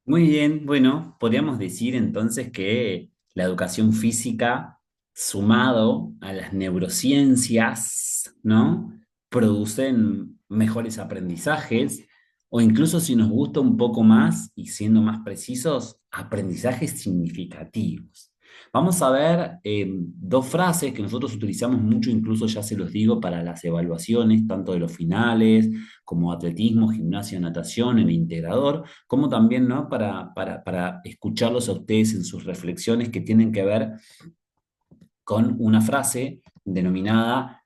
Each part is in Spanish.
Muy bien, bueno, podríamos decir entonces que la educación física, sumado a las neurociencias, ¿no? Producen mejores aprendizajes, o incluso si nos gusta un poco más y siendo más precisos, aprendizajes significativos. Vamos a ver dos frases que nosotros utilizamos mucho, incluso ya se los digo, para las evaluaciones, tanto de los finales como atletismo, gimnasia, natación, el integrador como también, ¿no? Para escucharlos a ustedes en sus reflexiones que tienen que ver con una frase denominada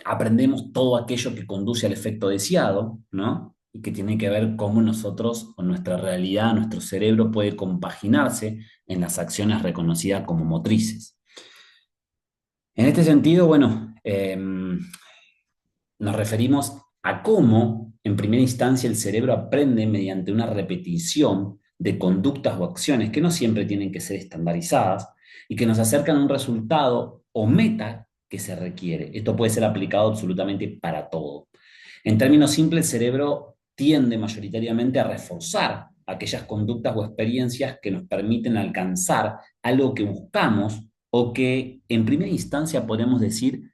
aprendemos todo aquello que conduce al efecto deseado, ¿no? Y que tiene que ver cómo nosotros, o nuestra realidad, nuestro cerebro puede compaginarse en las acciones reconocidas como motrices. En este sentido, bueno, nos referimos a cómo, en primera instancia, el cerebro aprende mediante una repetición de conductas o acciones que no siempre tienen que ser estandarizadas y que nos acercan a un resultado o meta que se requiere. Esto puede ser aplicado absolutamente para todo. En términos simples, el cerebro tiende mayoritariamente a reforzar aquellas conductas o experiencias que nos permiten alcanzar algo que buscamos o que en primera instancia podemos decir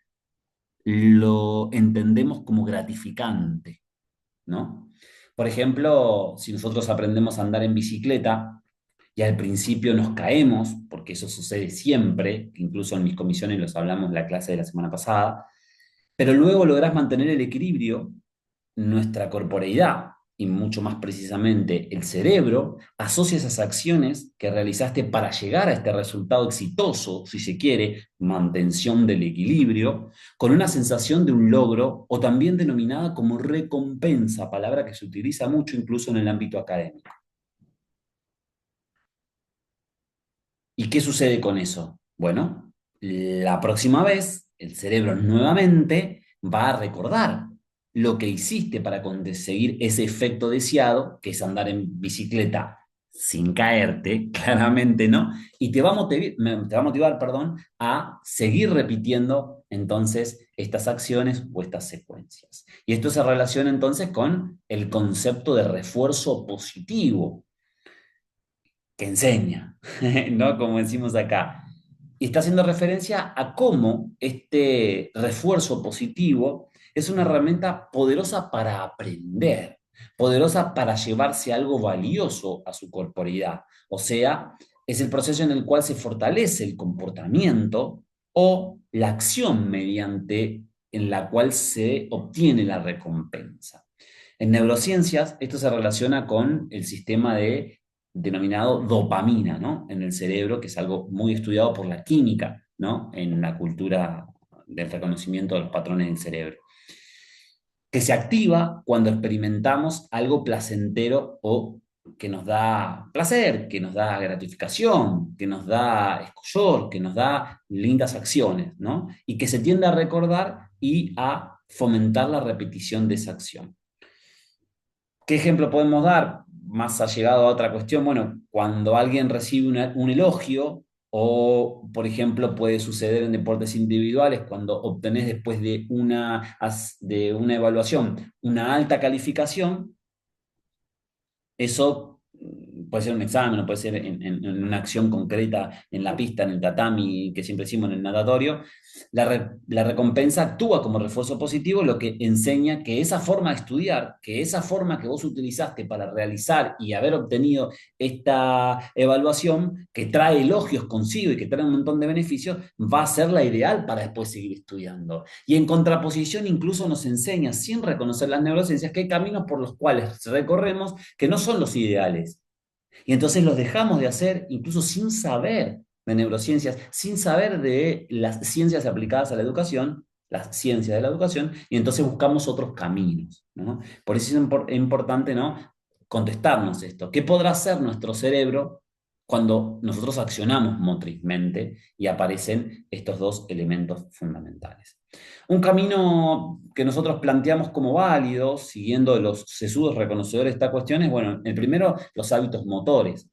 lo entendemos como gratificante, ¿no? Por ejemplo, si nosotros aprendemos a andar en bicicleta y al principio nos caemos, porque eso sucede siempre, incluso en mis comisiones los hablamos en la clase de la semana pasada, pero luego lográs mantener el equilibrio, nuestra corporeidad y mucho más precisamente el cerebro asocia esas acciones que realizaste para llegar a este resultado exitoso, si se quiere, mantención del equilibrio, con una sensación de un logro o también denominada como recompensa, palabra que se utiliza mucho incluso en el ámbito académico. ¿Y qué sucede con eso? Bueno, la próxima vez el cerebro nuevamente va a recordar lo que hiciste para conseguir ese efecto deseado, que es andar en bicicleta sin caerte, claramente, ¿no? Y te va a motivar, perdón, a seguir repitiendo entonces estas acciones o estas secuencias. Y esto se relaciona entonces con el concepto de refuerzo positivo que enseña, ¿no? Como decimos acá. Y está haciendo referencia a cómo este refuerzo positivo es una herramienta poderosa para aprender, poderosa para llevarse algo valioso a su corporeidad. O sea, es el proceso en el cual se fortalece el comportamiento o la acción mediante en la cual se obtiene la recompensa. En neurociencias, esto se relaciona con el sistema de denominado dopamina, ¿no? En el cerebro, que es algo muy estudiado por la química, ¿no? En la cultura del reconocimiento de los patrones del cerebro, que se activa cuando experimentamos algo placentero o que nos da placer, que nos da gratificación, que nos da escollor, que nos da lindas acciones, ¿no? Y que se tiende a recordar y a fomentar la repetición de esa acción. ¿Qué ejemplo podemos dar? Más allegado a otra cuestión, bueno, cuando alguien recibe un elogio o, por ejemplo, puede suceder en deportes individuales, cuando obtenés después de una evaluación una alta calificación, eso puede ser un examen, o puede ser en una acción concreta en la pista, en el tatami, que siempre decimos en el natatorio. La recompensa actúa como refuerzo positivo, lo que enseña que esa forma de estudiar, que esa forma que vos utilizaste para realizar y haber obtenido esta evaluación, que trae elogios consigo y que trae un montón de beneficios, va a ser la ideal para después seguir estudiando. Y en contraposición incluso nos enseña, sin reconocer las neurociencias, que hay caminos por los cuales recorremos que no son los ideales. Y entonces los dejamos de hacer incluso sin saber de neurociencias, sin saber de las ciencias aplicadas a la educación, las ciencias de la educación, y entonces buscamos otros caminos, ¿no? Por eso es importante, ¿no? Contestarnos esto. ¿Qué podrá hacer nuestro cerebro cuando nosotros accionamos motrizmente y aparecen estos dos elementos fundamentales? Un camino que nosotros planteamos como válido, siguiendo los sesudos reconocedores de esta cuestión, es, bueno, el primero, los hábitos motores,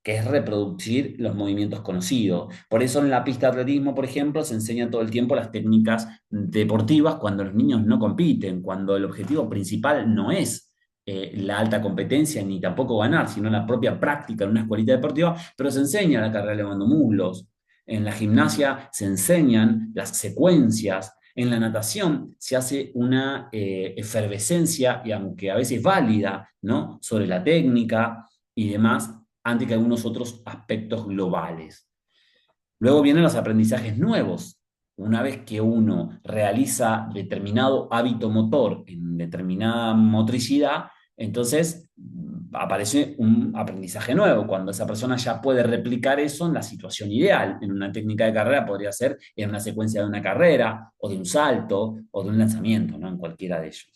que es reproducir los movimientos conocidos. Por eso en la pista de atletismo, por ejemplo, se enseñan todo el tiempo las técnicas deportivas cuando los niños no compiten, cuando el objetivo principal no es la alta competencia ni tampoco ganar, sino la propia práctica en una escuelita deportiva, pero se enseña la carrera levantando muslos. En la gimnasia se enseñan las secuencias. En la natación se hace una efervescencia, y aunque a veces válida, ¿no? Sobre la técnica y demás, antes que algunos otros aspectos globales. Luego vienen los aprendizajes nuevos. Una vez que uno realiza determinado hábito motor en determinada motricidad, entonces aparece un aprendizaje nuevo, cuando esa persona ya puede replicar eso en la situación ideal. En una técnica de carrera podría ser en una secuencia de una carrera, o de un salto, o de un lanzamiento, ¿no? En cualquiera de ellos.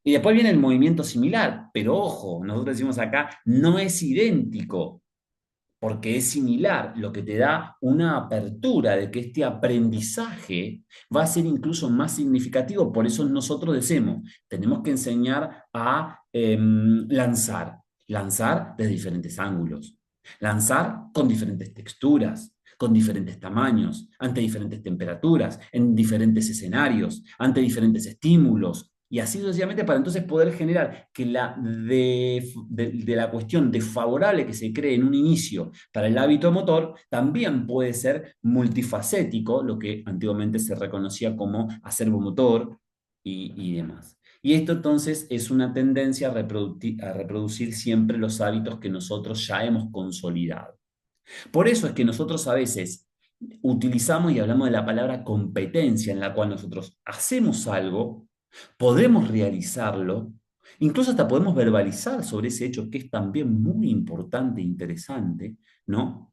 Y después viene el movimiento similar, pero ojo, nosotros decimos acá, no es idéntico porque es similar, lo que te da una apertura de que este aprendizaje va a ser incluso más significativo. Por eso nosotros decimos, tenemos que enseñar a lanzar de diferentes ángulos, lanzar con diferentes texturas, con diferentes tamaños, ante diferentes temperaturas, en diferentes escenarios, ante diferentes estímulos, y así sucesivamente, para entonces poder generar que de la cuestión desfavorable que se cree en un inicio para el hábito motor, también puede ser multifacético, lo que antiguamente se reconocía como acervo motor y demás. Y esto entonces es una tendencia a reproducir siempre los hábitos que nosotros ya hemos consolidado. Por eso es que nosotros a veces utilizamos y hablamos de la palabra competencia, en la cual nosotros hacemos algo, podemos realizarlo, incluso hasta podemos verbalizar sobre ese hecho que es también muy importante e interesante, ¿no?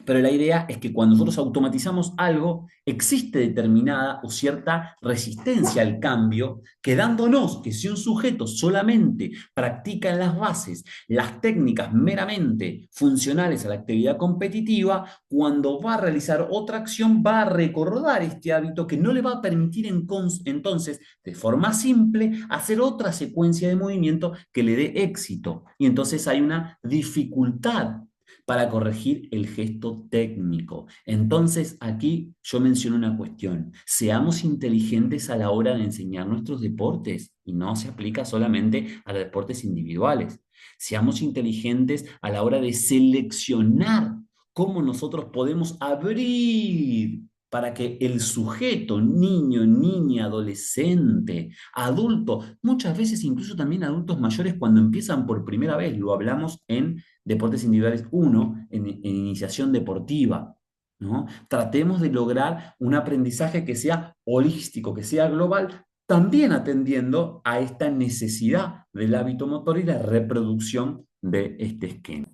Pero la idea es que cuando nosotros automatizamos algo, existe determinada o cierta resistencia al cambio, quedándonos que si un sujeto solamente practica en las bases las técnicas meramente funcionales a la actividad competitiva, cuando va a realizar otra acción va a recordar este hábito que no le va a permitir entonces, de forma simple, hacer otra secuencia de movimiento que le dé éxito. Y entonces hay una dificultad para corregir el gesto técnico. Entonces, aquí yo menciono una cuestión. Seamos inteligentes a la hora de enseñar nuestros deportes, y no se aplica solamente a los deportes individuales. Seamos inteligentes a la hora de seleccionar cómo nosotros podemos abrir para que el sujeto, niño, niña, adolescente, adulto, muchas veces incluso también adultos mayores cuando empiezan por primera vez, lo hablamos en Deportes Individuales uno en iniciación deportiva, ¿no? Tratemos de lograr un aprendizaje que sea holístico, que sea global, también atendiendo a esta necesidad del hábito motor y la reproducción de este esquema.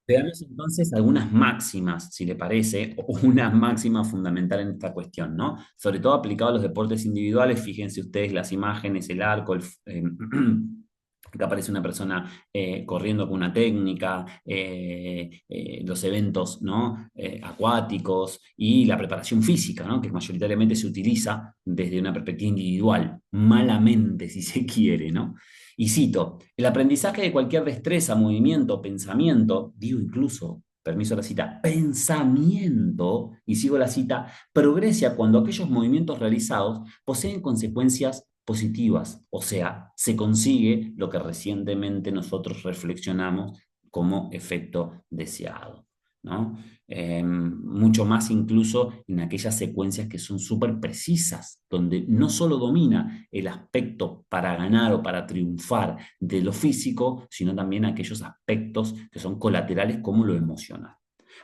Veamos entonces algunas máximas, si le parece, o una máxima fundamental en esta cuestión, ¿no? Sobre todo aplicado a los deportes individuales, fíjense ustedes las imágenes, el arco, acá aparece una persona corriendo con una técnica, los eventos, ¿no? Acuáticos y la preparación física, ¿no? Que mayoritariamente se utiliza desde una perspectiva individual, malamente si se quiere, ¿no? Y cito, el aprendizaje de cualquier destreza, movimiento, pensamiento, digo incluso, permiso a la cita, pensamiento, y sigo la cita, progresa cuando aquellos movimientos realizados poseen consecuencias positivas, o sea, se consigue lo que recientemente nosotros reflexionamos como efecto deseado, ¿no? Mucho más incluso en aquellas secuencias que son súper precisas, donde no solo domina el aspecto para ganar o para triunfar de lo físico, sino también aquellos aspectos que son colaterales como lo emocional.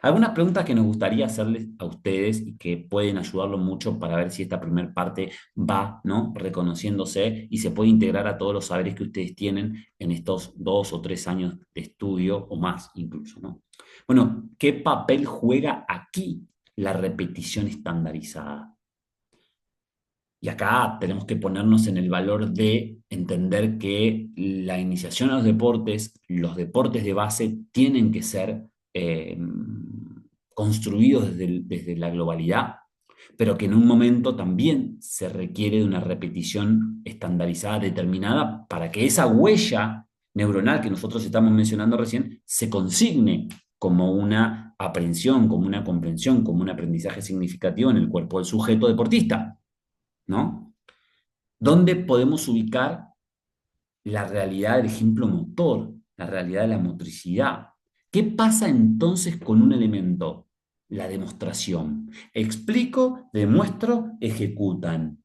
Algunas preguntas que nos gustaría hacerles a ustedes y que pueden ayudarlo mucho para ver si esta primera parte va, ¿no? Reconociéndose y se puede integrar a todos los saberes que ustedes tienen en estos 2 o 3 años de estudio o más incluso, ¿no? Bueno, ¿qué papel juega aquí la repetición estandarizada? Y acá tenemos que ponernos en el valor de entender que la iniciación a los deportes de base, tienen que ser construidos desde la globalidad, pero que en un momento también se requiere de una repetición estandarizada determinada para que esa huella neuronal que nosotros estamos mencionando recién se consigne como una aprehensión, como una comprensión, como un aprendizaje significativo en el cuerpo del sujeto deportista, ¿no? ¿Dónde podemos ubicar la realidad del ejemplo motor, la realidad de la motricidad. ¿Qué pasa entonces con un elemento? La demostración. Explico, demuestro, ejecutan.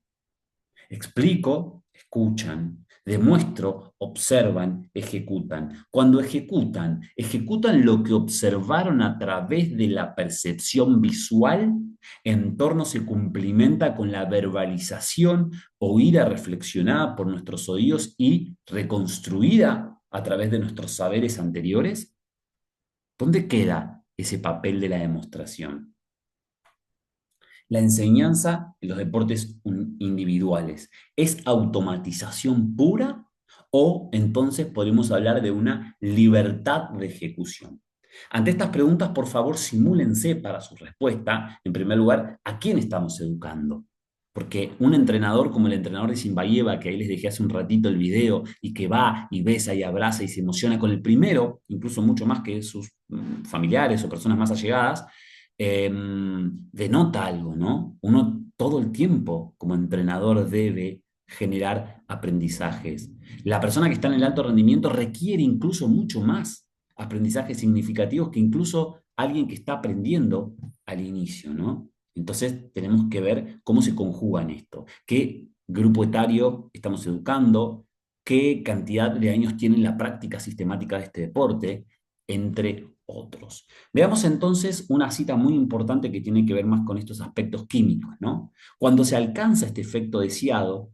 Explico, escuchan. Demuestro, observan, ejecutan. Cuando ejecutan, ejecutan lo que observaron a través de la percepción visual, entorno se cumplimenta con la verbalización, oída reflexionada por nuestros oídos y reconstruida a través de nuestros saberes anteriores. ¿Dónde queda ese papel de la demostración? La enseñanza en los deportes individuales, ¿es automatización pura o entonces podemos hablar de una libertad de ejecución? Ante estas preguntas, por favor, simúlense para su respuesta, en primer lugar, ¿a quién estamos educando? Porque un entrenador como el entrenador de Zimbayeva, que ahí les dejé hace un ratito el video, y que va y besa y abraza y se emociona con el primero, incluso mucho más que sus familiares o personas más allegadas, denota algo, ¿no? Uno todo el tiempo como entrenador debe generar aprendizajes. La persona que está en el alto rendimiento requiere incluso mucho más aprendizajes significativos que incluso alguien que está aprendiendo al inicio, ¿no? Entonces tenemos que ver cómo se conjugan esto, qué grupo etario estamos educando, qué cantidad de años tiene la práctica sistemática de este deporte, entre otros. Veamos entonces una cita muy importante que tiene que ver más con estos aspectos químicos, ¿no? Cuando se alcanza este efecto deseado,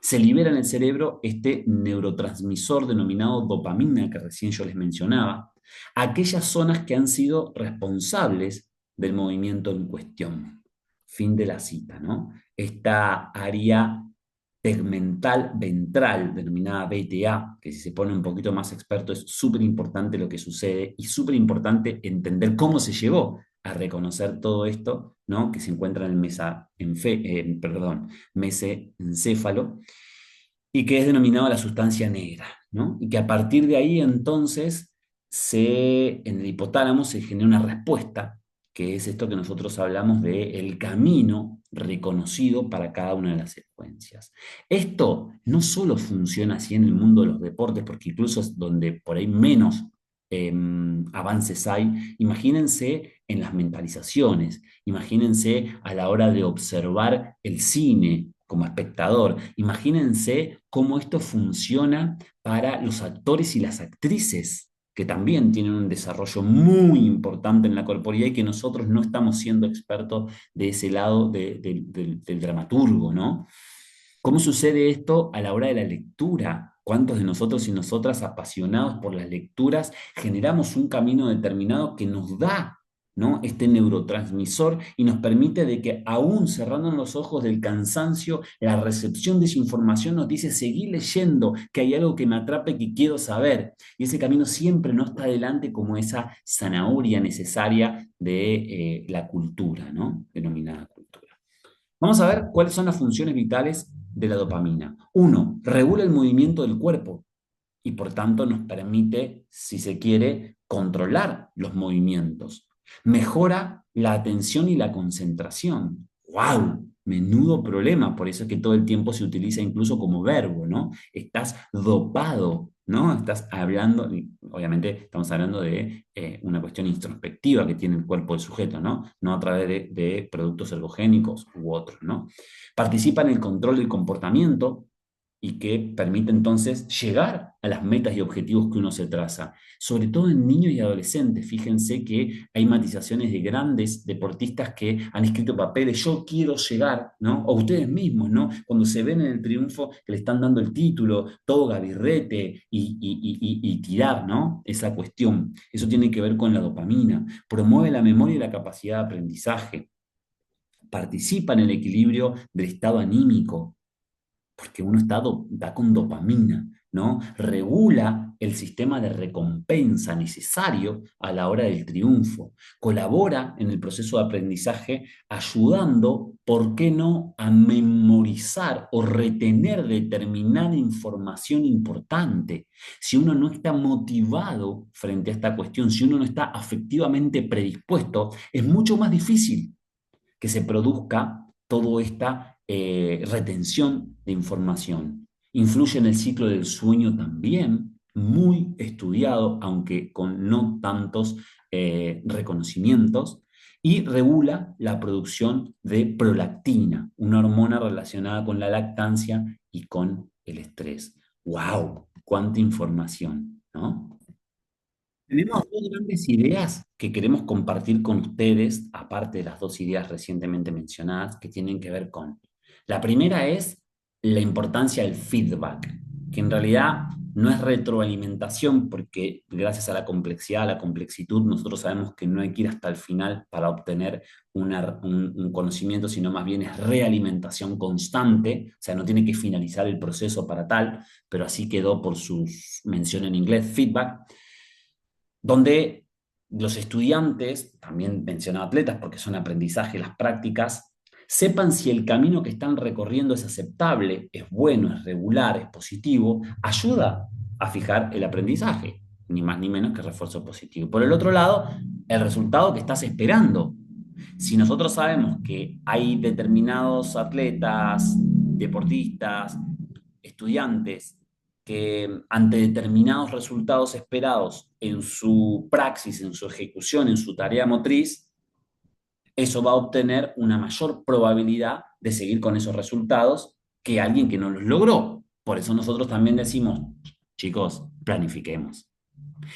se libera en el cerebro este neurotransmisor denominado dopamina que recién yo les mencionaba, aquellas zonas que han sido responsables del movimiento en cuestión. Fin de la cita, ¿no? Esta área tegmental ventral, denominada BTA, que si se pone un poquito más experto es súper importante lo que sucede y súper importante entender cómo se llegó a reconocer todo esto, ¿no? Que se encuentra en el mesencéfalo y que es denominado la sustancia negra, ¿no? Y que a partir de ahí entonces en el hipotálamo se genera una respuesta, que es esto que nosotros hablamos de el camino reconocido para cada una de las secuencias. Esto no solo funciona así en el mundo de los deportes, porque incluso es donde por ahí menos avances hay. Imagínense en las mentalizaciones, imagínense a la hora de observar el cine como espectador, imagínense cómo esto funciona para los actores y las actrices, que también tienen un desarrollo muy importante en la corporeidad y que nosotros no estamos siendo expertos de ese lado del dramaturgo, ¿no? ¿Cómo sucede esto a la hora de la lectura? ¿Cuántos de nosotros y nosotras apasionados por las lecturas generamos un camino determinado que nos da, ¿no? Este neurotransmisor y nos permite de que aún cerrando los ojos del cansancio, la recepción de esa información nos dice seguir leyendo, que hay algo que me atrape que quiero saber. Y ese camino siempre no está adelante como esa zanahoria necesaria de la cultura, ¿no? Denominada cultura. Vamos a ver cuáles son las funciones vitales de la dopamina. Uno, regula el movimiento del cuerpo y por tanto nos permite, si se quiere, controlar los movimientos. Mejora la atención y la concentración. ¡Wow! Menudo problema, por eso es que todo el tiempo se utiliza incluso como verbo, ¿no? Estás dopado, ¿no? Estás hablando, y obviamente estamos hablando de una cuestión introspectiva que tiene el cuerpo del sujeto, ¿no? No a través de productos ergogénicos u otros, ¿no? Participa en el control del comportamiento, y que permite entonces llegar a las metas y objetivos que uno se traza. Sobre todo en niños y adolescentes, fíjense que hay matizaciones de grandes deportistas que han escrito papeles, yo quiero llegar, ¿no? O ustedes mismos, ¿no? Cuando se ven en el triunfo que le están dando el título, todo gabirrete y tirar, ¿no? Esa cuestión. Eso tiene que ver con la dopamina. Promueve la memoria y la capacidad de aprendizaje. Participa en el equilibrio del estado anímico, porque uno está con dopamina, ¿no? Regula el sistema de recompensa necesario a la hora del triunfo, colabora en el proceso de aprendizaje ayudando, ¿por qué no?, a memorizar o retener determinada información importante. Si uno no está motivado frente a esta cuestión, si uno no está afectivamente predispuesto, es mucho más difícil que se produzca toda esta retención de información. Influye en el ciclo del sueño también, muy estudiado, aunque con no tantos reconocimientos, y regula la producción de prolactina, una hormona relacionada con la lactancia y con el estrés. ¡Wow! ¡Cuánta información! ¿No? Tenemos dos grandes ideas que queremos compartir con ustedes, aparte de las dos ideas recientemente mencionadas, que tienen que ver con. La primera es la importancia del feedback, que en realidad no es retroalimentación, porque gracias a la complejidad, a la complexitud, nosotros sabemos que no hay que ir hasta el final para obtener un conocimiento, sino más bien es realimentación constante, o sea, no tiene que finalizar el proceso para tal, pero así quedó por su mención en inglés, feedback, donde los estudiantes, también mencionaba atletas porque son aprendizaje, las prácticas, sepan si el camino que están recorriendo es aceptable, es bueno, es regular, es positivo, ayuda a fijar el aprendizaje, ni más ni menos que refuerzo positivo. Por el otro lado, el resultado que estás esperando. Si nosotros sabemos que hay determinados atletas, deportistas, estudiantes que ante determinados resultados esperados en su praxis, en su ejecución, en su tarea motriz, eso va a obtener una mayor probabilidad de seguir con esos resultados que alguien que no los logró. Por eso nosotros también decimos, chicos, planifiquemos.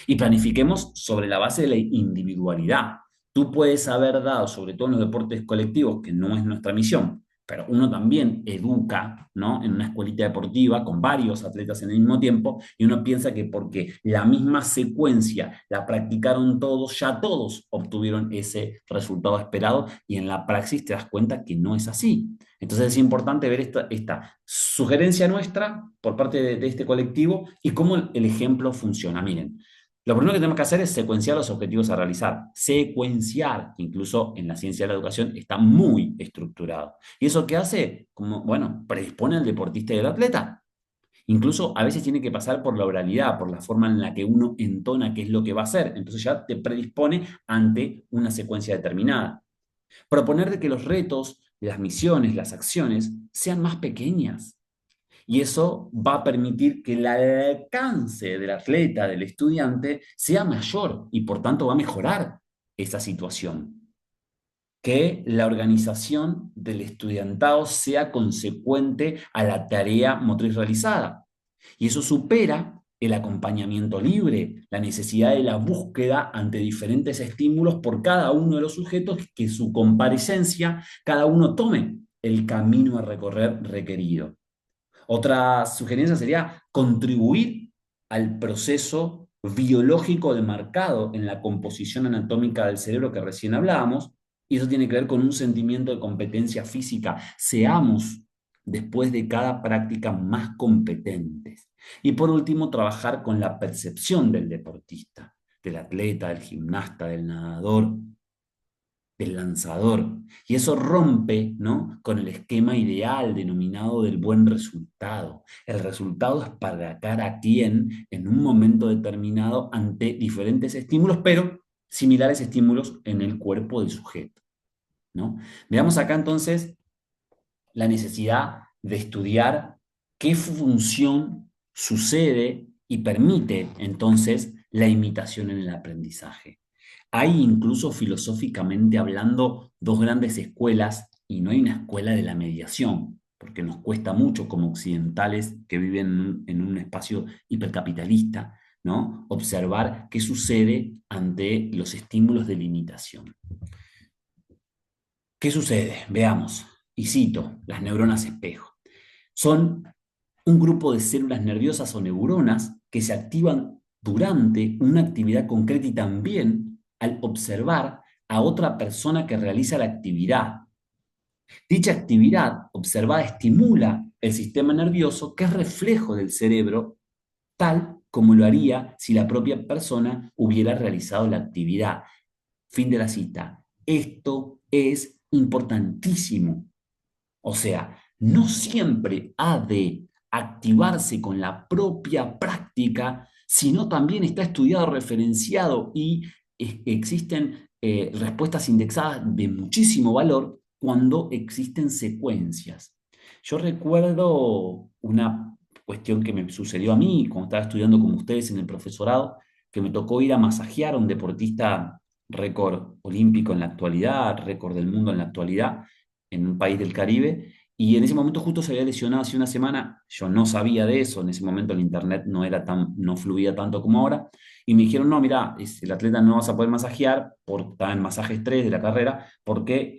Y planifiquemos sobre la base de la individualidad. Tú puedes haber dado, sobre todo en los deportes colectivos, que no es nuestra misión, pero uno también educa, ¿no? En una escuelita deportiva con varios atletas en el mismo tiempo, y uno piensa que porque la misma secuencia la practicaron todos, ya todos obtuvieron ese resultado esperado, y en la praxis te das cuenta que no es así. Entonces es importante ver esta sugerencia nuestra por parte de este colectivo y cómo el ejemplo funciona. Miren, lo primero que tenemos que hacer es secuenciar los objetivos a realizar. Secuenciar, que incluso en la ciencia de la educación está muy estructurado. ¿Y eso qué hace? Como, bueno, predispone al deportista y al atleta. Incluso a veces tiene que pasar por la oralidad, por la forma en la que uno entona qué es lo que va a hacer. Entonces ya te predispone ante una secuencia determinada. Proponer de que los retos, las misiones, las acciones sean más pequeñas. Y eso va a permitir que el alcance del atleta, del estudiante, sea mayor y por tanto va a mejorar esa situación. Que la organización del estudiantado sea consecuente a la tarea motriz realizada. Y eso supera el acompañamiento libre, la necesidad de la búsqueda ante diferentes estímulos por cada uno de los sujetos, que su comparecencia, cada uno tome el camino a recorrer requerido. Otra sugerencia sería contribuir al proceso biológico demarcado en la composición anatómica del cerebro que recién hablábamos, y eso tiene que ver con un sentimiento de competencia física. Seamos, después de cada práctica, más competentes. Y por último, trabajar con la percepción del deportista, del atleta, del gimnasta, del nadador, del lanzador. Y eso rompe, ¿no?, con el esquema ideal denominado del buen resultado. El resultado es para cada quien en un momento determinado ante diferentes estímulos, pero similares estímulos en el cuerpo del sujeto, ¿no? Veamos acá entonces la necesidad de estudiar qué función sucede y permite entonces la imitación en el aprendizaje. Hay incluso filosóficamente hablando dos grandes escuelas y no hay una escuela de la mediación, porque nos cuesta mucho como occidentales que viven en un espacio hipercapitalista, ¿no?, observar qué sucede ante los estímulos de limitación. ¿Qué sucede? Veamos, y cito las neuronas espejo. Son un grupo de células nerviosas o neuronas que se activan durante una actividad concreta y también al observar a otra persona que realiza la actividad. Dicha actividad observada estimula el sistema nervioso, que es reflejo del cerebro, tal como lo haría si la propia persona hubiera realizado la actividad. Fin de la cita. Esto es importantísimo. O sea, no siempre ha de activarse con la propia práctica, sino también está estudiado, referenciado y existen respuestas indexadas de muchísimo valor cuando existen secuencias. Yo recuerdo una cuestión que me sucedió a mí cuando estaba estudiando como ustedes en el profesorado, que me tocó ir a masajear a un deportista récord olímpico en la actualidad, récord del mundo en la actualidad, en un país del Caribe. Y en ese momento justo se había lesionado hace una semana, yo no sabía de eso, en ese momento el internet no era tan, no fluía tanto como ahora, y me dijeron, no, mira, el atleta no vas a poder masajear, está en masaje estrés de la carrera, porque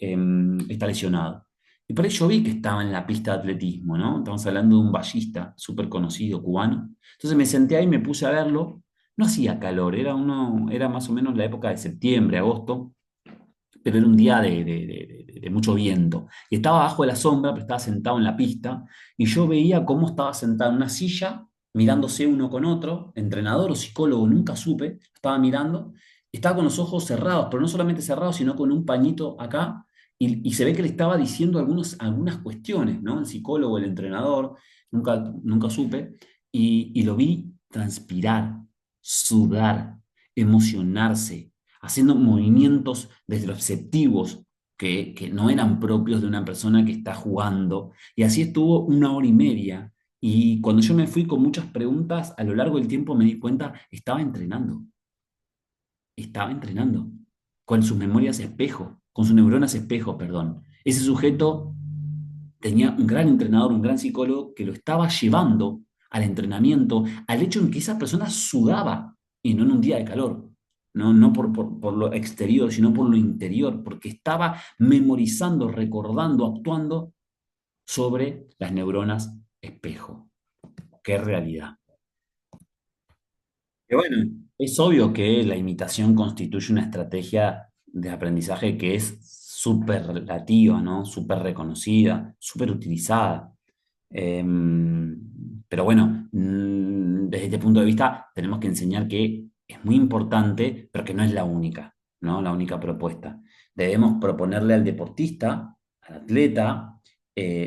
está lesionado. Y por ahí yo vi que estaba en la pista de atletismo, ¿no? Estamos hablando de un ballista súper conocido cubano. Entonces me senté ahí y me puse a verlo. No hacía calor, era más o menos la época de septiembre, agosto, pero era un día de mucho viento. Y estaba abajo de la sombra, pero estaba sentado en la pista, y yo veía cómo estaba sentado en una silla, mirándose uno con otro, entrenador o psicólogo, nunca supe, estaba mirando, estaba con los ojos cerrados, pero no solamente cerrados, sino con un pañito acá, y se ve que le estaba diciendo algunas cuestiones, ¿no? El psicólogo, el entrenador, nunca supe, y lo vi transpirar, sudar, emocionarse, haciendo movimientos desreceptivos que no eran propios de una persona que está jugando. Y así estuvo una hora y media. Y cuando yo me fui con muchas preguntas, a lo largo del tiempo me di cuenta, estaba entrenando, con sus memorias espejo, con sus neuronas espejo, perdón. Ese sujeto tenía un gran entrenador, un gran psicólogo que lo estaba llevando al entrenamiento, al hecho en que esa persona sudaba y no en un día de calor, no por lo exterior, sino por lo interior, porque estaba memorizando, recordando, actuando sobre las neuronas espejo. ¡Qué realidad! Que bueno, es obvio que la imitación constituye una estrategia de aprendizaje que es súper relativa, ¿no? Súper reconocida, súper utilizada. Eh, pero bueno, desde este punto de vista tenemos que enseñar que es muy importante, pero que no es la única, ¿no? La única propuesta. Debemos proponerle al deportista, al atleta,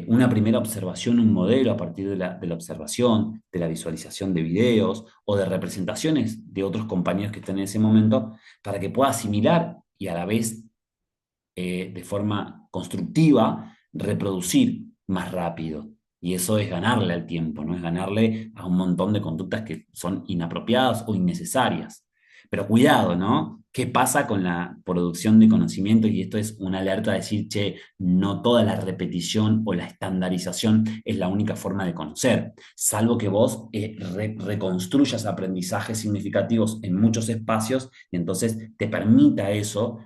una primera observación, un modelo a partir de la observación, de la visualización de videos o de representaciones de otros compañeros que están en ese momento, para que pueda asimilar y a la vez de forma constructiva, reproducir más rápido. Y eso es ganarle al tiempo, ¿no? Es ganarle a un montón de conductas que son inapropiadas o innecesarias. Pero cuidado, ¿no? ¿Qué pasa con la producción de conocimiento? Y esto es una alerta a decir, che, no toda la repetición o la estandarización es la única forma de conocer, salvo que vos reconstruyas aprendizajes significativos en muchos espacios y entonces te permita eso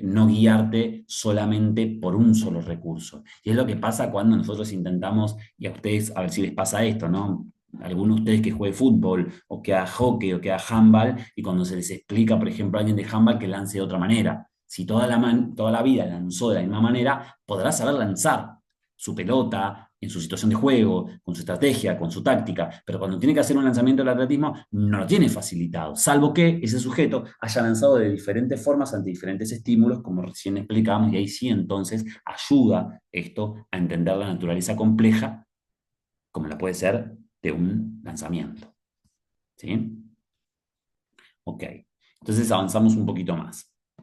no guiarte solamente por un solo recurso. Y es lo que pasa cuando nosotros intentamos, y a ustedes, a ver si les pasa esto, ¿no? Algunos de ustedes que juegue fútbol o que haga hockey o que haga handball, y cuando se les explica, por ejemplo, a alguien de handball que lance de otra manera. Si toda la vida lanzó de la misma manera, podrá saber lanzar su pelota en su situación de juego, con su estrategia, con su táctica, pero cuando tiene que hacer un lanzamiento del atletismo, no lo tiene facilitado, salvo que ese sujeto haya lanzado de diferentes formas ante diferentes estímulos, como recién explicamos, y ahí sí entonces ayuda esto a entender la naturaleza compleja, como la puede ser de un lanzamiento. ¿Sí? Ok, entonces avanzamos un poquito más.